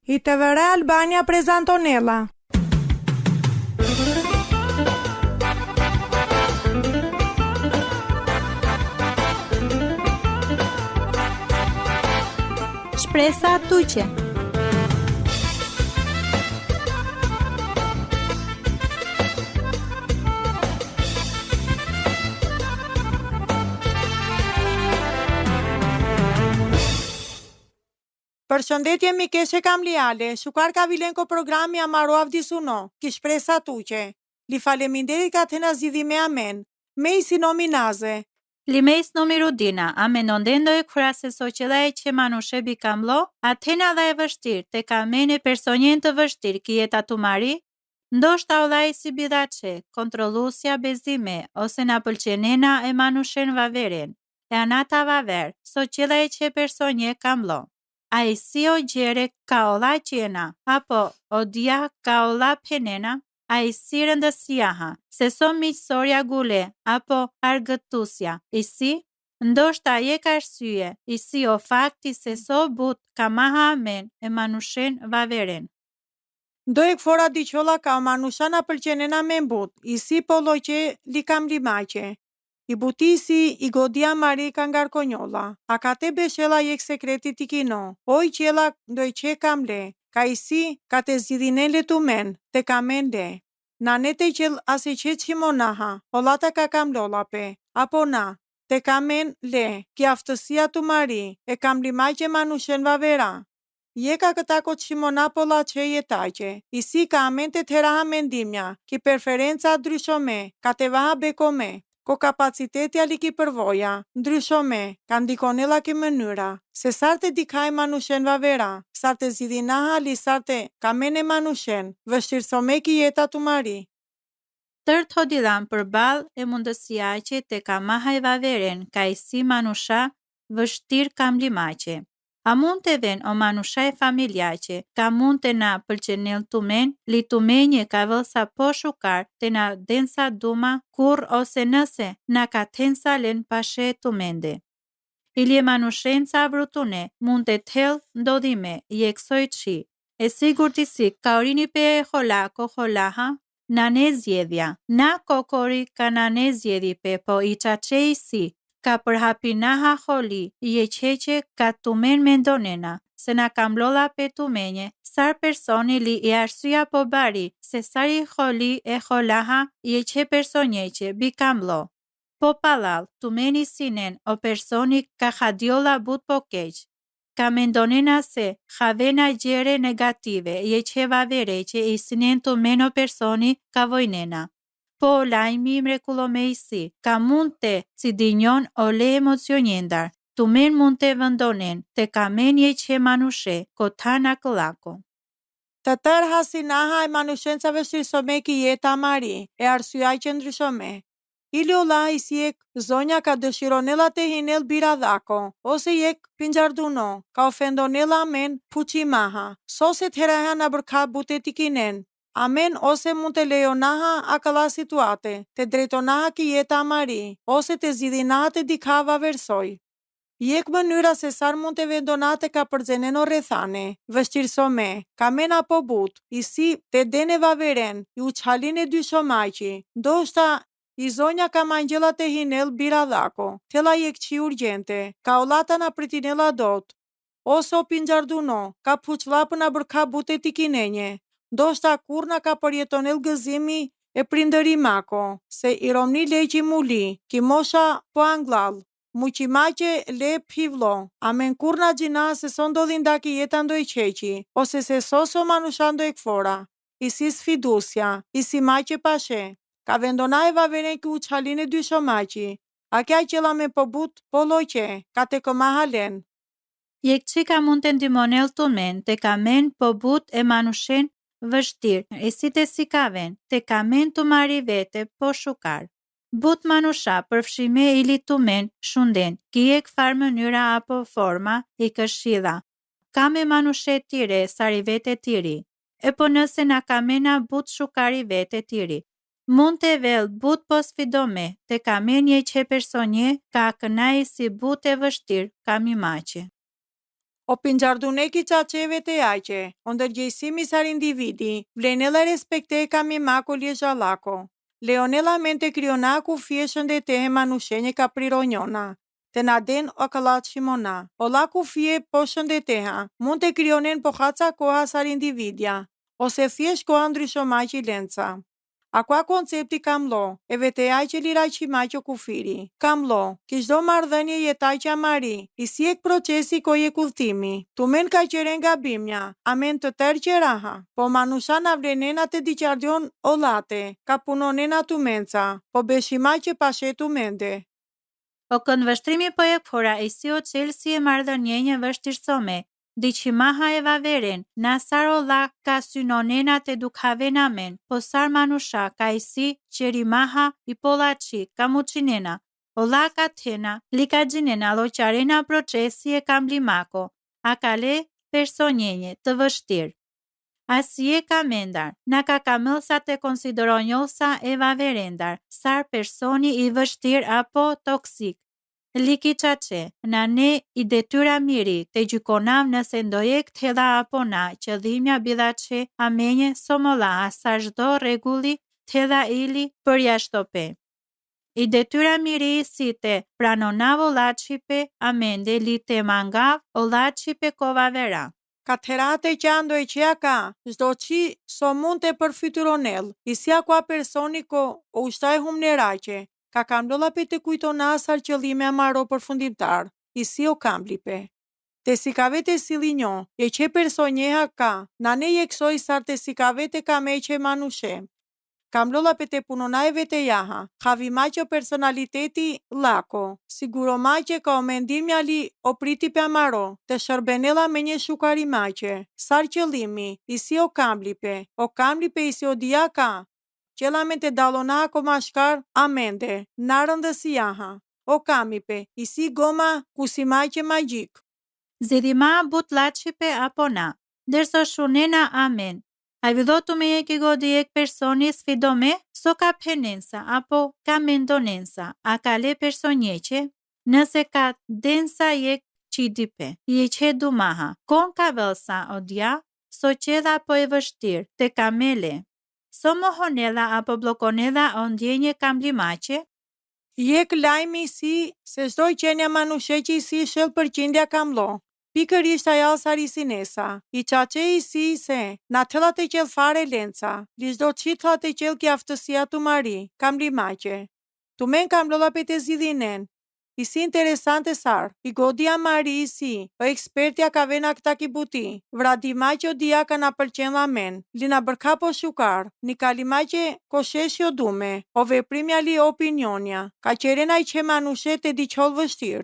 I TVR Albania prezantonella. Shpresa tuqe. Përshëndetje mikeshe kamliale, shukar ka vilenko programi amaro avdisuno, ki shpresa tuqe. Li faleminderit ka të nazidhime amen. Me i si nominaze. Limeis nomirudina, a menondendo e frase sociedade që manushe bikamlo, Athena dhe e vështirë, te ka mene personjen të vështirë ki jeta të mari, ndoshta udhaj si bidache, kontrolusja bezime, ose na pëlqenena e manushen vaveren, e anata vaver, sociedade që personje kamlo. A i si o gjere ka ola qena, apo o dia ka ola penena, a i si rëndësiaha, se so miqësoria gule, apo argëtusja, i si, ndoshta je ka arsye, i si o fakti se so but ka maha amen e manushen vaveren. Do e këfora diqola ka manushana pëlqenena me mbut, i si poloqe li kam limache. I butisi i godia mari ka ngarkonjola, a ka te beshela jek sekreti ti kino, oj qela doj që kam le, ka i si ka te zidhinele tu men, te ka men le. Na nete qel ase që qimonaha, olata ka kam lolape, apo na, te ka men le, ki aftësia tu mari, e kam limaj që manushen vavera. Jeka këta ko qimona pola që jetaqe, i si ka amente të heraha mendimja, ki preferenca ndryshome, ka te vaha bekome, ko kapaciteti ali ki përvoja, ndryshome, ka ndikonela ki mënyra, se sarte dikaj manushen vavera, sarte zidhinaha ali sarte ka mene manushen, vështirësome ki jeta të mari. Tërt hodilan për bal e mundësia që te ka maha e vaveren, ka i si manusha vështir kam limache. A mund të ven o manusha e familjache, ka mund të na pëlqenel të men, li të menje ka vëlsa po shukar të na densa duma, kur ose nëse na ka tensa len pashe të mende. Ili e manushenca vrutune mund të tel ndodhime, i eksoj qi, e sigur të si ka orini pe e hola ko holaha, na ne zjedhja, na kokori ka na ne zjedhi pe po i qache i si, ka përhapinaha holi, i e qeqe ka tumen mendonena, se na kam lola pe tumenje, sar personi li i arsua po bari, se sari holi e holaha i e qe personjeqe, bi kam lo. Po palal, tumeni sinen o personi ka hadiola but po keq. Ka mendonena se havena gjere negative, i e qe vavere që i sinen tumen o personi ka vojnena. Po lajmi mrekullome i si, ka mund të si dinjon o le emocionjendar, tu men mund të vëndonen, të ka menje që manushe, ko tana këllako. Të tërë hasinaha e manushencave shtirsome ki jeta mari, e arsyaj që ndryshome. Ili ola i si ek zonja ka dëshironela të hinel biradhako, ose jek pinjarduno, ka ofendonela men puqimaha, sose të heraha në bërka butetikinen, amen ose mund të lejonaha a këlla situate, të drejtonaha ki jeta mari, ose të zidhinaha të dikava versoj. Jek mënyra se sar mund të vendonate ka përzeneno rethane, vështirësome, ka mena po but, i si të dene vaveren, i uqhalin e dy shomaqi, ndoshta i zonja ka mangjela të hinel biradhako, tela jek qi urgjente, ka olata na pritinela dot, ose o pinjarduno, ka puqlapë na bërka butetikinenje, ndoshta kur na ka përjetonel gëzimi e prindërimako, se i romni leqi muli, ki mosha po anglal, muqimaqe le pivlo, amen kur na gjina se son do dhindaki jeta ndo i qeqi, ose se so manushando e këfora, i si sfidusja, i si maqe pashe, ka vendona e vaveren ki uqhalin e dy shomaqi, a kja qela me pobut po loqe, ka te këma halen. Jek qika mund të ndimonel të men, të ka men pobut e manushen vështir, e si të si ka ven, të ka men të mari vete po shukar. But manusha përfshime i li të men shunden, ki e këfar mënyra apo forma i këshila. Ka me manushe tire sari vete tiri, e po nëse na ka mena but shukari vete tiri. Mund të vel but po sfidome, të ka menje që personje ka kënaj si but e vështir, ka mi maqe. O pingjarduneki qaqeve të jaqe, o ndërgjegjësimi sar individi, vlenela respekte kamimako liezhalako. Leonela mente krionaku fieshën de tehe manushenje ka prironjona. Të naden o kalat shimona. O laku fie poshën de teha, mund të krionen po haca koha sar individja, ose thjesht koha ndryshomaqi lenca. Akua koncepti kamlo, e vetejaj që liraj që maqo kufiri. Kamlo, kishdo mardhënje jetaj që amari, i siek procesi koje kudhtimi. Tumen ka qeren nga bimja, amen të tërë që raha. Po manushan avlenena të diqardion o late, ka punonena tumenca, po beshimaj që pashetu mende. O këndvështrimi po e këfora e si o qelë si e mardhënjenje vështirësome, diqimaha e vaveren, na sar ola ka synonena të dukhavenamen, po sar manusha ka i si qerimaha i polaci, ka mucinena, ola ka tena, li ka gjinena loqarena procesi e kam limako, a kale personjenje të vështirë. Asje ka mendar, na ka kamëlsa të konsideronjosa e vaverendar, sar personi i vështirë apo toksik. Liki qace, na ne i detyra miri të gjykonam nëse ndojek të hedha apo na që dhimja bidace amenje somola asa zhdo regulli të hedha ili për jashtope. I detyra miri si të pranonav o laqipe amende li të mangav o laqipe kova vera. Katerate që ando e që ka, zdo që so mund të përfyturonel, i si akua personi ko o ushtaj humneraqe, ka kamlola pe të kujtona asar qëllime amaro përfundimtar, i si o kamblipe. Të sikave të silinjo, e që personjeha ka, na ne jeksoj sar të sikave të kame që manushe. Kamlola pe të punonajve të jaha, havimaj që personaliteti lako, siguromaj që ka o mendimja li o priti pe amaro, të shërbenela me një shukarimaj që, sar qëllimi, i si o kamblipe i si o dia ka, qëllamen të dalona ko mashkar amende, narën dhe si jaha, o kamipe, i si goma kusimaj që magjik. Zidhima but laqipe apo na, dërso shunena amen. A vidhotu me e ki godi ek personi sfidome, so ka penensa apo ka mendonensa, a ka le personjeqe, nëse ka densa jek qidipe, je që dumaha, kon ka vëlsa o dia, so qedha po e vështir, te kamele. So mohonela apo blokonela o ndjenje kamblimache? Jek lajmi si se shdoj qenja manusheqi si shëll për qindja kamlo. Pikërisht aja sari sinesa, i qace i si se, na tëllat e qel fare lenca, li shdo qitlat e qel kja aftësia të mari, kamblimache. Tumen kamlola pe të zidhinen, i si interesante sar, i godia mari i si, o ekspertja ka vena këta kibuti, vradimaj që o dia ka na përqen lamen, li na bërka po shukar, ni kalimaj që kosheshjo dume, o veprimja li opinionja, ka qerena i që manushet e diqol vështir.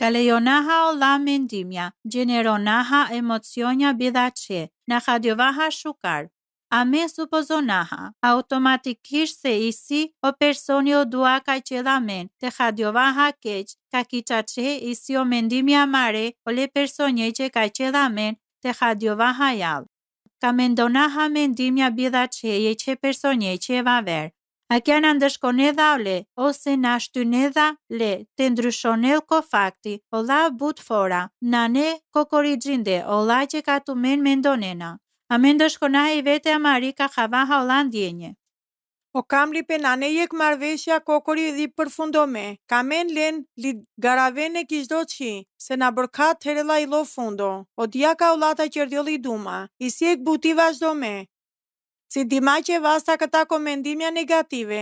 Kalejonaha o la mendimja, generonaha emocionja bidace, na hadjovaha shukar. A me supozonaha, automatikisht se isi o personi o dua ka qedhamen, te hadjovaha keq, ka kiqace isi o mendimja mare o le personje që ka qedhamen, te hadjovaha jall. Ka mendonaha mendimja bidaceje që personje që vaver. A kja në ndëshkonedha o le, ose në ashtunedha le, të ndryshonel ko fakti, o la but fora, na ne ko korrigjinde, o la që ka të men mendonena. A me ndëshkona i vete amari ka khavaha o la ndjenje. O kam li penane jek marveshja kokori dhi përfundome, ka men len li garavene kishdo qi, se na bërkat herela i lo fundo, o dia ka o lata qërdjoli duma, i si ek buti vazhdome. Si dimaj që vasta këta komendimja negative,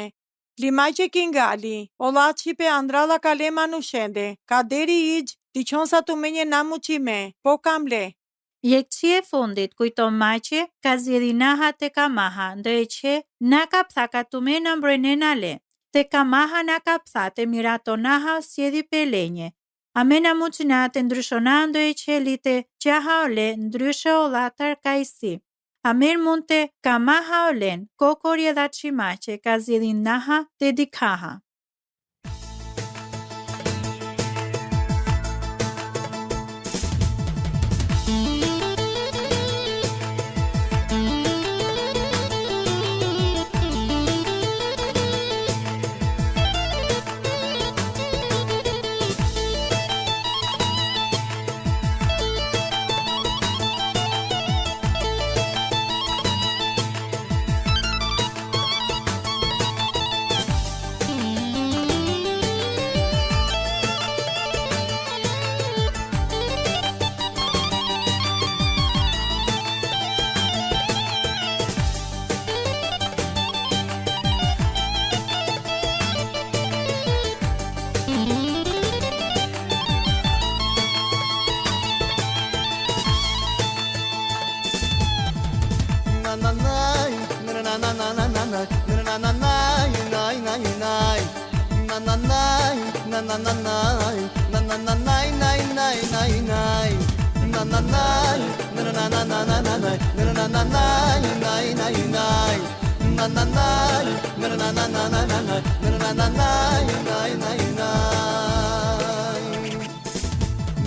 limaj që kingali, o latë qipe andrala ka le manushende, ka deri igjë, diqon sa të menje namu qime, po kam le. Jekëqi e fundit kujton maqe, ka zjedhinaha te kamaha, ndë e që na ka ptha ka të me në mbrojnena le, te kamaha na ka ptha te miratonaha o sjedi pelenje. A me në muqina të ndryshona ndë e që li te qaha o le ndryshe o latar ka i si. A mer mund të kamaha o len, kokori edhe qimaqe ka zjedhinaha te dikaha.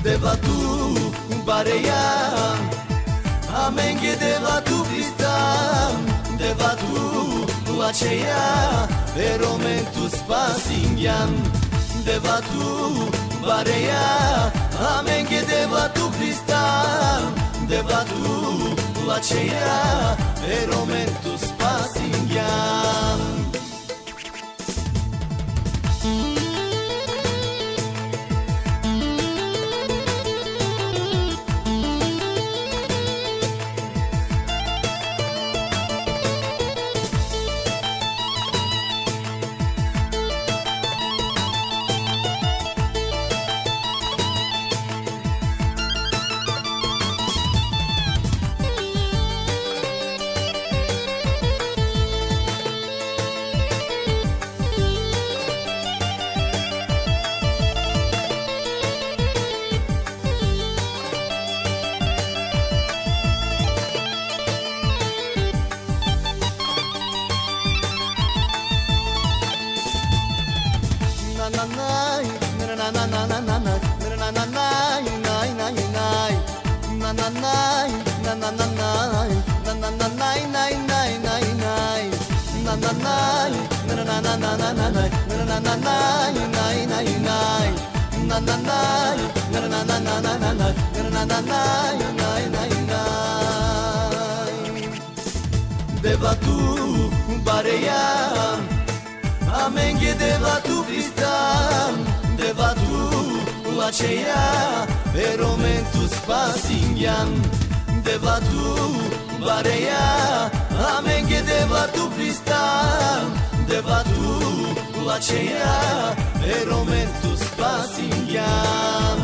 Deva tu bareia, amenge deva tu Hristam, deva tu aceea, veromentus pasingiam, deva tu bareia, amenge deva tu Hristam, deva tu aceea, veromentus pasingiam. Deva tu bareia, amenge deva tu Hristam, deva tu aceea, veromentus pasingiam, deva tu bareia, amenge deva tu Hristam, deva tu aceea, veromentus pasingiam.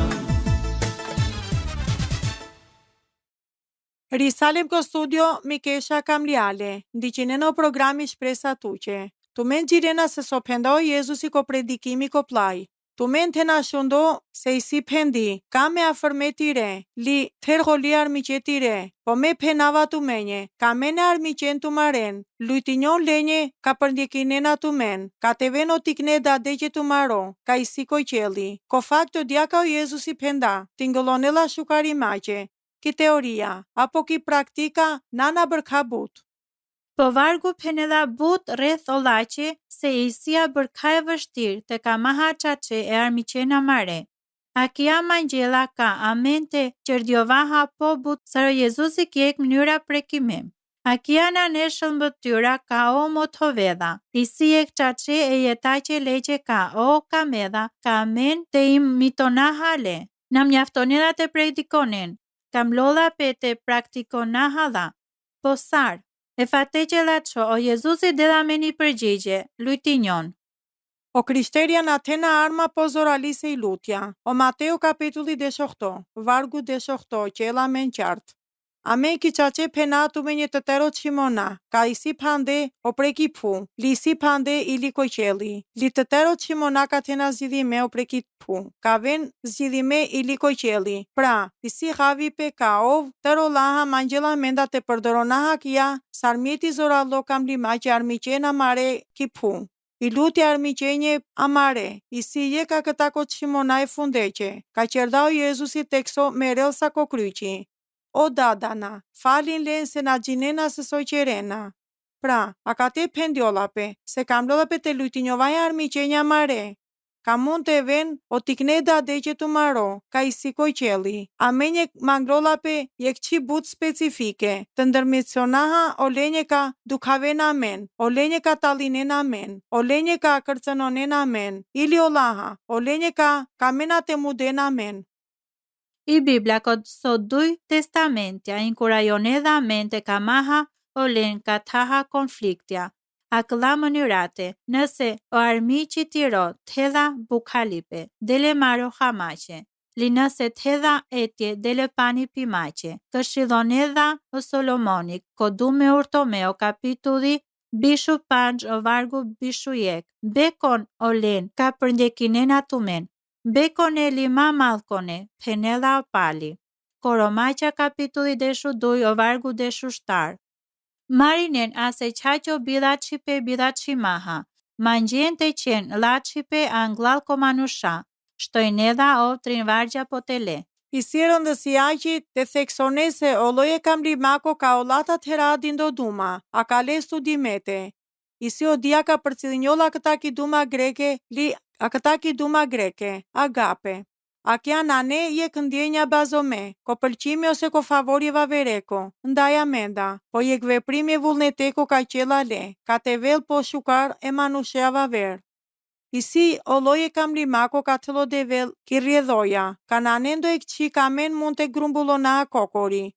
Risalim studio Mikesha Kamliale, ndiqineno programi Shpresa Tuqe. Tumen gjirena se so pendao Jezusi ko predikimi ko plaj. Tumen tena shundo se i si pendi, ka me afërmeti re, li thergoli armiqeti re, po me penava tumenje, ka mene armiqen tumaren, lujtinjon lenje ka përndjekinena tumen, ka te veno tikne da deqe tumaro, ka i sikoj qeli. Ko fakto djaka o Jezusi penda, tingëllonela shukari maqe, ki teoria, apo ki praktika nana bërka but. Po vargu penela but rreth ollaqe se isia bërka e vështirë të ka maha qace e armiqena mare. Akia mangjela ka amente qërdjovaha po but saro Jezusi kjek mënyra prekime. Akia na ne shëllmbëtyra ka o motoveda, isi e qace e jetaqe leqe ka o kameda, ka men te im mitona hale. Nam mjaftonela te predikonin, kam lola pe te praktikona hala. Posar. E fateqela që o Jezusi dhe me një përgjigje, lujtinjon. O krishterja na tena arma pozoralise i lutja. O Mateo kapitulli 18, vargu 18, qela men qartë. Ame ki qace penatu me një të tero qimona, ka i si pande o preki pu, li si pande i li koqeli. Li të tero qimona ka tena zgjidhime o preki pu, ka ven zgjidhime i li koqeli. Pra, i si havi pe ka ov, tero laha mangjela menda te përdoronaha kia, sarmjeti zorallo kam lima që armiqena mare ki pu. I luti armiqenje amare, i si je ka këta ko qimona e fundeqe, ka qerdao Jezusi tekso me relsa ko kryqi. O dadana, falin len se na gjinena se soj qerena. Pra, a ka te pendiolape, se kam lodape te lujtinjovaja armiqenja mare. Ka mund të ven o tikne da deqe të maro, ka i sikoj qeli. A menje mangrolape je këqi but specifike, të ndërmisionaha o lenje ka dukhaven amen, o lenje ka talinen amen, o lenje ka kërcënonen amen, ili o laha, o lenje ka mena të muden amen. I Biblia kod sot duj testamentja, inkurajon edhe amente ka maha o len ka taha konfliktja. A këlla mënyrate, nëse o armiqi tiro thedha bukhalipe, dele maro hamache, li nëse thedha etje dele pani pimache, këshillon edha o Solomoni, kodu me urtomeo kapitulli Bishu Panj o vargu bishu jek, bekon o len, ka përndjekinen atumen, bekon e lima malkone, penela o pali. Koromaqa kapitulli deshu 2 o vargu deshu 7. Marinen ase qaqo bilaci maha, mangjen të qenë lacipe anglal komanusha, shtojnedha o trinvargja potele. Hicieron de siaqi te thexonese o loje kamlimako ka olata teradin do duma, a ka le studimete. Isi o diaka për cilinjolla këta ki duma greke, a këta ki duma greke, agape. A kja nane je këndjenja bazome, ko pëlqimi ose ko favori vavereko, ndaja menda, po je veprimi vullneteko ka qela le, ka te vel po shukar e manushea vaver. Isi o loje kamlimako ka të lo devel ki rjedhoja, ka nanendo e këqi ka men mund të grumbullona kokori.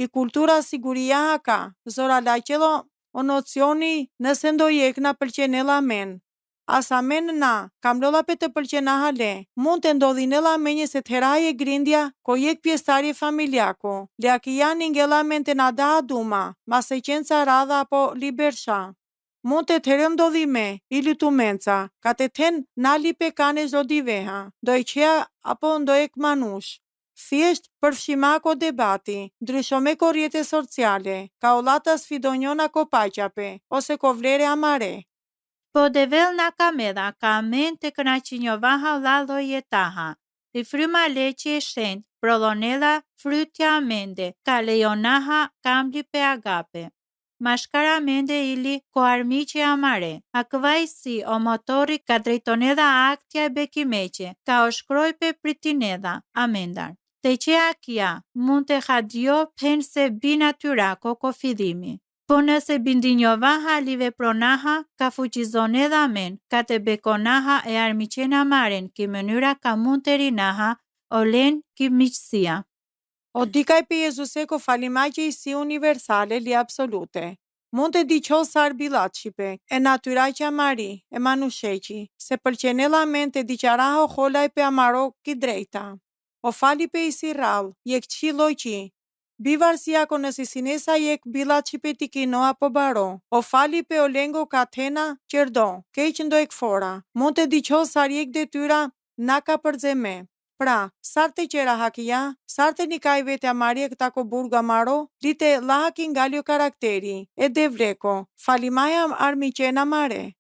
I kultura siguria haka, zora la qelo o nocioni nëse ndo jek na pëlqenela men. Asa men na, kam lola pe të pëlqena hale, mund të ndodhinela menje se të heraje grindja, ko jek pjestarje familjako, le a ki janë ingela men të nada aduma, mase qenca radha apo libersha. Mund të të rëndodhime, ili tu menca, ka të ten nali pe kane zdo diveha, do e qea apo ndo e këmanush. Thjesht përfshimako debati, ndryshome ko rjete sociale, ka olata sfidonjona ko pachape, ose ko vlere amare. Po devel na kamedha, ka men të kënaqinjovaha lalo jetaha, i fryma leqe e shend, prolonela frytja amende, ka lejonaha kambi pe agape. Mashkara mende ili ko armiqe amare, a këvaj si o motori ka drejtonedha aktja e bekimeqe, ka o shkroj pe pritinedha, amendar. Te që akja mund të hadjo pen se binatyra ko fidhimi. Po nëse bindinjovaha live pronaha, ka fuqizonedha men, ka te bekonaha e armiqena maren, ki mënyra ka mund të rinaha, o len ki miqësia. O dikaj pe Jezuse ko falimaqe i si universale li absolute. Mund të diqo sar bilacipe, e natyraqja mari, e manusheqi, se pëlqenela men të diqaraho holaj pe amaro ki drejta. O fali pe i si ral, jek qi lojqi. Bivarsia ko nësi sinesa jek bilacipe ti kino apo baro. O fali pe o lengo katena qerdo, keq ndo e këfora. Mund të diqo sar jek detyra na ka përzeme. Pra, sarte qera hakia, sarte një kaj vete amarje këta ko burga maro, lite la hakin galio karakteri, e devleko, falimaja armiqena mare.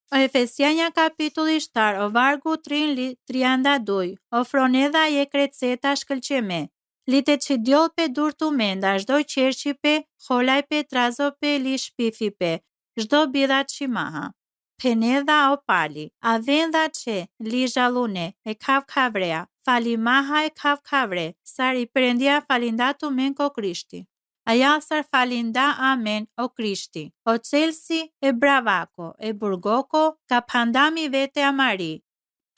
O Efesianja kapitulli 7 o vargu 3:32, o fronedha je kreceta shkëlqeme, lite që djoll pe dur të menda, zdo qerqi pe, holaj pe, trazo pe, li shpifi pe, zdo bidat shimaha. Penedha o pali, a vendha që li zhalune e kavkavrea, falimaha e kavkavre, sar i përëndia falindatu men ko Krishti. Aja sar falinda amen o Krishti, o Celsi e bravako, e burgoko, ka pandami vete amari.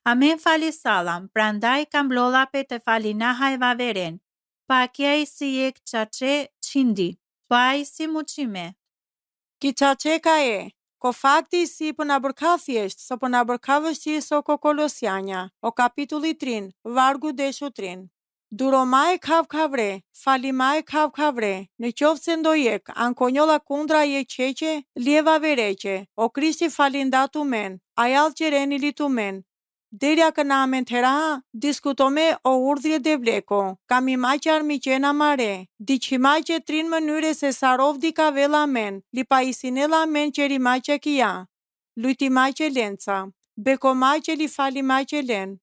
Amen fali salam, prandaj kam blolla pe të falinaha e vaveren, pa kja i si jek qace qindi, pa i si muqime. Ki qace ka e. Ko fakti si për na bërka thjesht, so për na bërka vështirë so ko Kolosianja, o kapitulli 3, vargu deshu 3. Duroma e kavkavre, falima e kavkavre, në qoftë se ndojek, ankonjolla kundra je qeqe, lieva vereqe, o Krishti falindatu men, ajal qereni litu men. Derja kënamen të raha, diskutome o urdhje devleko, kam imaqe armiqena mare, diqimaqe trin mënyre se sarov di ka vela men, li pa isinela men qerimaqe kia, lujtimaqe lenca, bekomaqe li falimaqe len.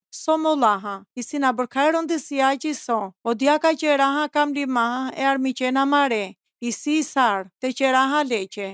So molaha, isina bërkajron dhe si aqi so, o djaka që raha kam limaha e armiqena mare, isi sar, te që raha leqe.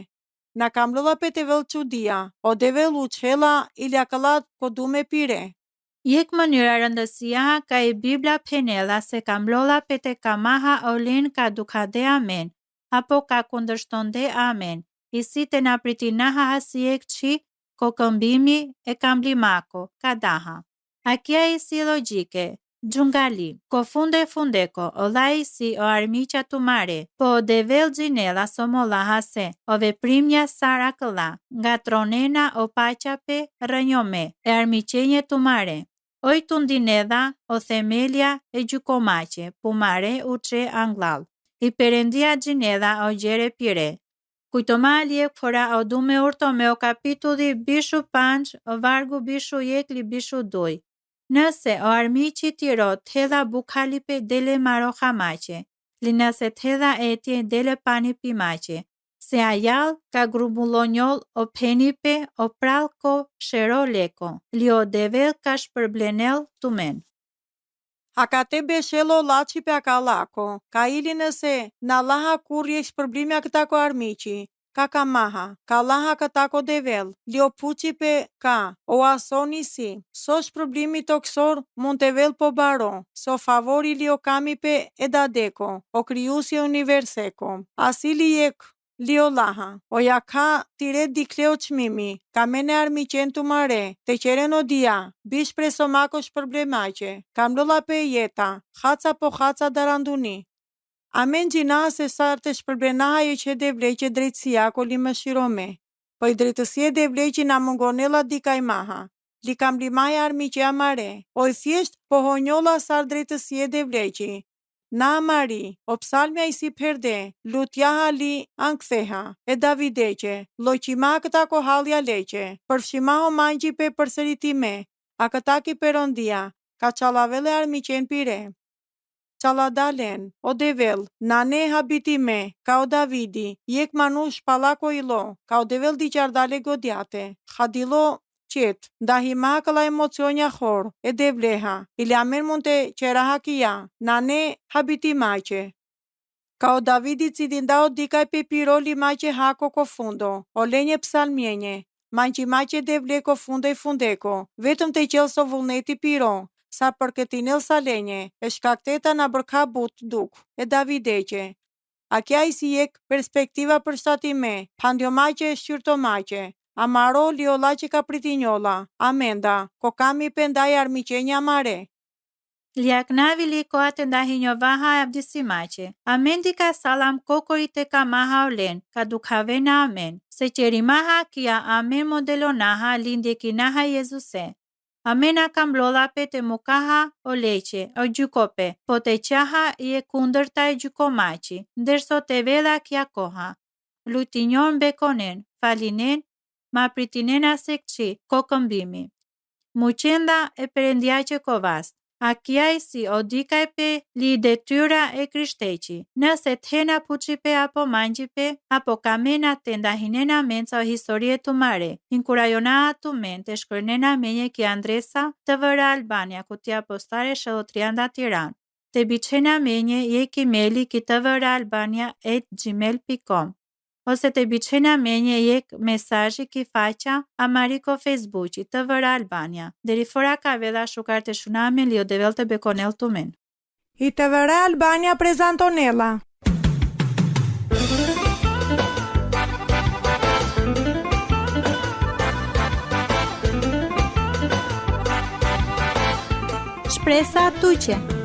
Na kam lolla pe te vel qudia, o devel u qela ili akalat ko du me pire. Jek mënyra rëndësia ka i Biblia penela se kam lolla pe te kamaha o len ka dukade amen, apo ka kundërshtonde amen, isi te na pritinaha hasiek qi, ko këmbimi e kam limako, ka daha. A kja i si logike, gjungali, ko fundeko, o lai si o armiqa tu mare, po o devel gjinela somola hase, o veprimja sara këlla, nga tronena o pachape rënjome, e armiqenje tu mare. Oj tundinedha, o themelia e gjukomache, pu mare u që anglal, i perendia gjinedha o gjere pire. Kujtomalje fora o dume urto me o kapitulli bishu panç o vargu bishu jekli bishu duj. Nëse o armiqi tiro thedha bukhalipe dele maro hamache, li nëse thedha etje dele pani pimache, se ayal ka grumbullonjol o penipe o pralko shero leko, li o devel ka shpërblenel tumen. Akate beshelo laçi pe akalako, ka ili nëse na laha kurje shpërblimja këta ko armiqi, ka kamaha, ka laha këta ko devel, li o puqi pe ka, o asoni si, so shpërblimi toksor mund të vel po baro, so favori li o kami pe edadeko, o kryusi universeko, asili jek, Lio laha, o ja ka tire dikleo çmimi, ka mene armiqen tu mare, te qeren o dia, bish preso makosh problemache, kam lolla pe jeta, haca po haca daranduni. Amen gjina se sar të shpërblenaha e që de vleqe drejtësia ko li më shirome, po i drejtësie de vleqe na mungonela dikaj maha, li kam limaja armiqe amare, o i thjesht po honjola sar drejtësie de vleqe. Na Mari, o psalmja i si perde, lutjaha li anktheha, e Davideqe, loqima këta ko halja leqe, përfshimaho manjji pe përsëritime, a këta ki perondia, ka qalavele armiqen pire. Qaladalen, o devel, nane habitime, ka o Davidi, jek manush palako ilo, ka o devel di qardale godjate, hadilo qet, ndahima këla emocionja hor, e devleha, ili amen mund të qeraha kia, nane habitimaqe. Ka o Davidi cidinda o dikaj pe piroli maqe hako ko fundo, o lenje psalmjenje, manqi maqe devle ko funde fundeko, vetëm të qelso vullneti piro, sa për këtinel sa lenje, e shkakteta na bërka but duk, e Davideqe. A kja i si jek perspektiva për shtatime, pandjo maqe e shqyrto maqe, amaro liola që ka pritinjola, amenda, ko kami pendaj armiqenja mare. Liaknavi li koate ndahi një vaha e abdisimache. Amendi ka salam kokorit e ka maha olen, ka dukhave na amen. Se qeri maha kia amen modelo naha lindje kinaha Jezuse. Amena kam lola pe te mukaha o leqe, o gjukope, po te qaha i e kundër ta e gjukomachi, ndërso te vela kja koha. Lutinjon bekonen, falinen, ma pritinen asekçi, ko këmbimi. Muqenda e perëndia që kovast. A kjaj si o dikaj pe li detyra e krishteqi. Nëse thena puqipe apo manjipe, apo kamena të ndahinena menca o historie të mare. Inkurajona atu men të shkërnena menje ki Andresa të vëra Albania, kutia postare shëllotрианда Tiran. Të biqena menje je ki meli ki të vëra Albania @gmail.com. Ose të biqena menje jek mesazhi ki faqa Amariko Facebooki të vëra Albania. Deri fora ka vela shukar të shuname li o devel të bekonel të men. I të vëra Albania prezantonela. Shpresa tuqe.